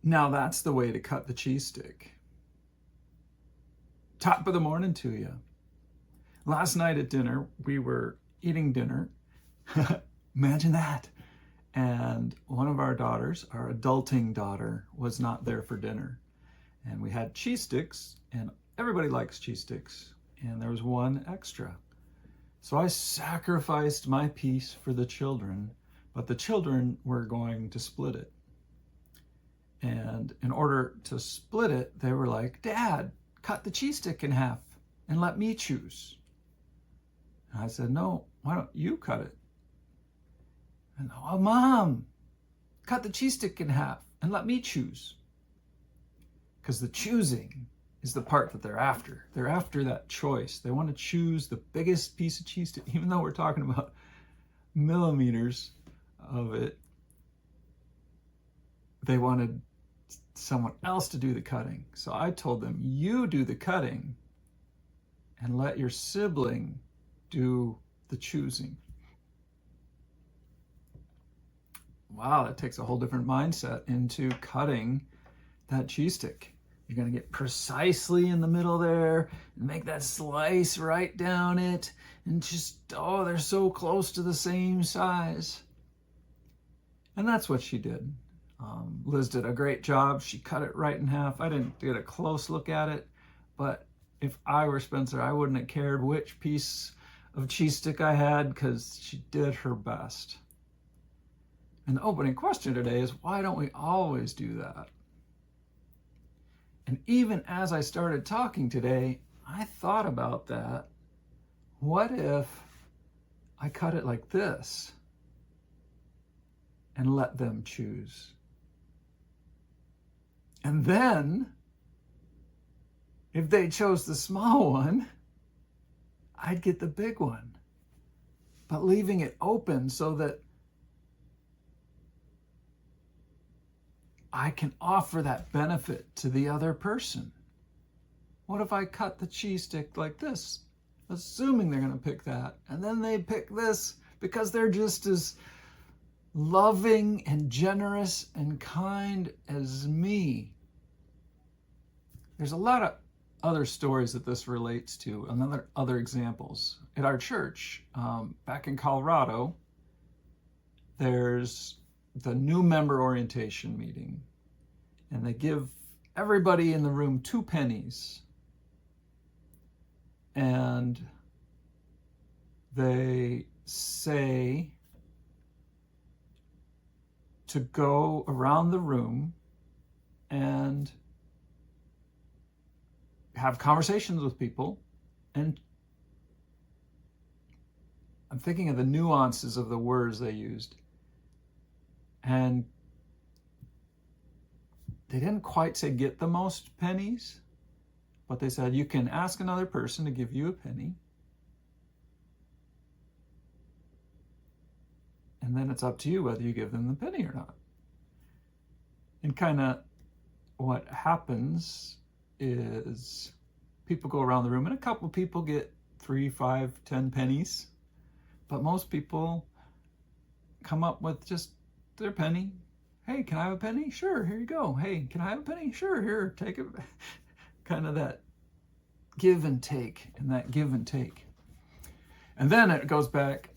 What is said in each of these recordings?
Now that's the way to cut the cheese stick. Top of the morning to you. Last night at dinner, we were eating dinner. Imagine that. And one of our daughters, our adulting daughter, was not there for dinner. And we had cheese sticks, and everybody likes cheese sticks. And there was one extra. So I sacrificed my piece for the children, but the children were going to split it. And in order to split it, they were like, "Dad, cut the cheese stick in half and let me choose." And I said, "No, why don't you cut it?" And, "Oh, Mom, cut the cheese stick in half and let me choose." Because the choosing is the part that they're after. They're after that choice. They want to choose the biggest piece of cheese stick, even though we're talking about millimeters of it. They wanted someone else to do the cutting. So I told them, "You do the cutting and let your sibling do the choosing." Wow, that takes a whole different mindset into cutting that cheese stick. You're going to get precisely in the middle there and make that slice right down it. And just, oh, they're so close to the same size. And that's what she did. Liz did a great job. She cut it right in half. I didn't get a close look at it, but if I were Spencer, I wouldn't have cared which piece of cheese stick I had because she did her best. And the opening question today is, why don't we always do that? And even as I started talking today, I thought about that. What if I cut it like this and let them choose? And then, if they chose the small one, I'd get the big one. But leaving it open so that I can offer that benefit to the other person. What if I cut the cheese stick like this, assuming they're going to pick that, and then they pick this because they're just as loving and generous and kind as me? There's a lot of other stories that this relates to, and other examples. At our church, back in Colorado, there's the new member orientation meeting, and they give everybody in the room 2 pennies, and they say to go around the room and have conversations with people. And I'm thinking of the nuances of the words they used. And they didn't quite say get the most pennies, but they said you can ask another person to give you a penny. And then it's up to you whether you give them the penny or not. And kind of what happens is people go around the room and a couple people get 3, 5, 10 pennies. But most people come up with just their penny. "Hey, can I have a penny? Sure, here you go. Hey, can I have a penny? Sure, here, take it." Kind of that give and take, and that give and take. And then it goes back,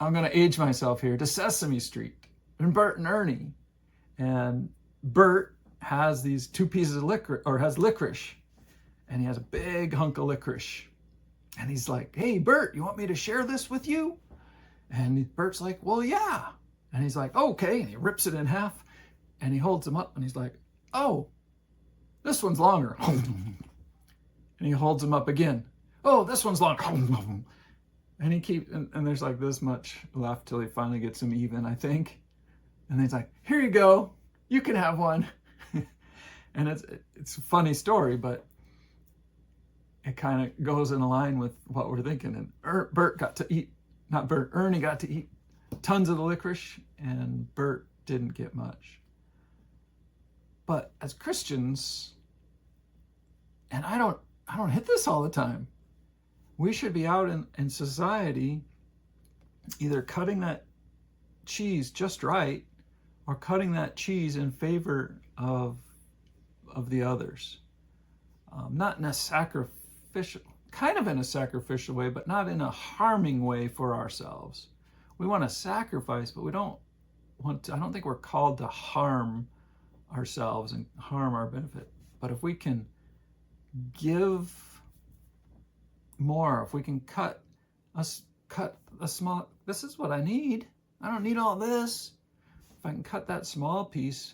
I'm going to age myself here, to Sesame Street and Bert and Ernie. And Bert has these 2 pieces of licorice, or has licorice, and he has a big hunk of licorice. And he's like, "Hey, Bert, you want me to share this with you?" And Bert's like, "Well, yeah." And he's like, "Okay." And he rips it in half and he holds them up and he's like, "Oh, this one's longer." And he holds them up again. "Oh, this one's longer." And he keeps, and there's like this much left till he finally gets them even, I think. And then he's like, "Here you go. You can have one." And it's a funny story, but it kind of goes in line with what we're thinking. And Bert got to eat, not Bert, Ernie got to eat tons of the licorice, and Bert didn't get much. But as Christians, and I don't hit this all the time, we should be out in society either cutting that cheese just right or cutting that cheese in favor of the others. Not in a sacrificial, kind of in a sacrificial way, but not in a harming way for ourselves. We want to sacrifice, but we don't want to, I don't think we're called to harm ourselves and harm our benefit. But if we can give more, if we can cut a small, this is what I need. I don't need all this. If I can cut that small piece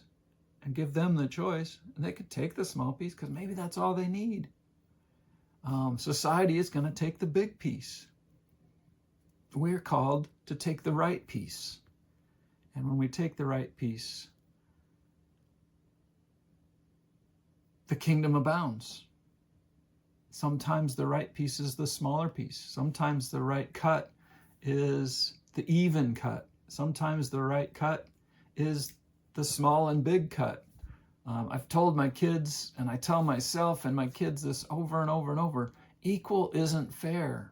and give them the choice, and they could take the small piece because maybe that's all they need. Society is going to take the big piece. We're called to take the right piece. And when we take the right piece, the kingdom abounds. Sometimes the right piece is the smaller piece. Sometimes the right cut is the even cut. Sometimes the right cut is the small and big cut. I've told my kids, and I tell myself and my kids this over and over and over, equal isn't fair.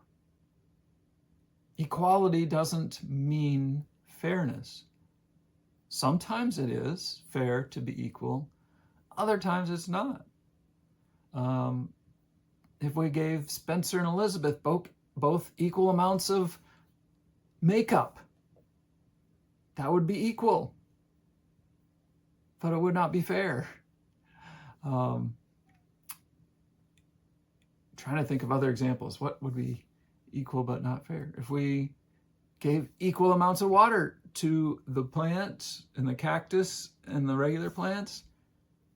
Equality doesn't mean fairness. Sometimes it is fair to be equal. Other times it's not. If we gave Spencer and Elizabeth both equal amounts of makeup, that would be equal. But it would not be fair. Trying to think of other examples. What would be equal but not fair? If we gave equal amounts of water to the plants and the cactus and the regular plants,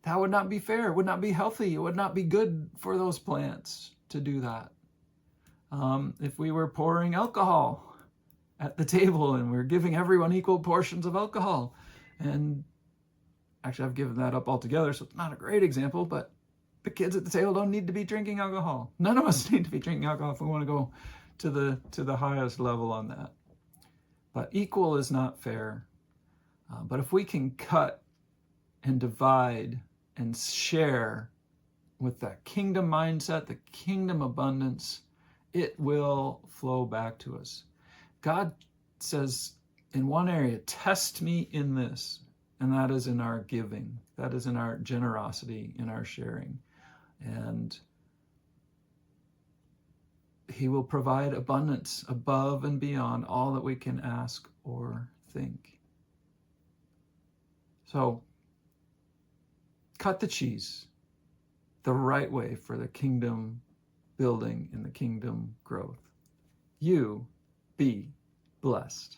that would not be fair. It would not be healthy. It would not be good for those plants to do that. If we were pouring alcohol at the table and we're giving everyone equal portions of alcohol, and actually I've given that up altogether, so it's not a great example, but the kids at the table don't need to be drinking alcohol. None of us need to be drinking alcohol if we want to go to the highest level on that. But equal is not fair. But if we can cut and divide and share with that kingdom mindset, the kingdom abundance, it will flow back to us. God says in one area, test me in this, and that is in our giving. That is in our generosity, in our sharing. And he will provide abundance above and beyond all that we can ask or think. So, cut the cheese the right way for the kingdom building and the kingdom growth. You be blessed.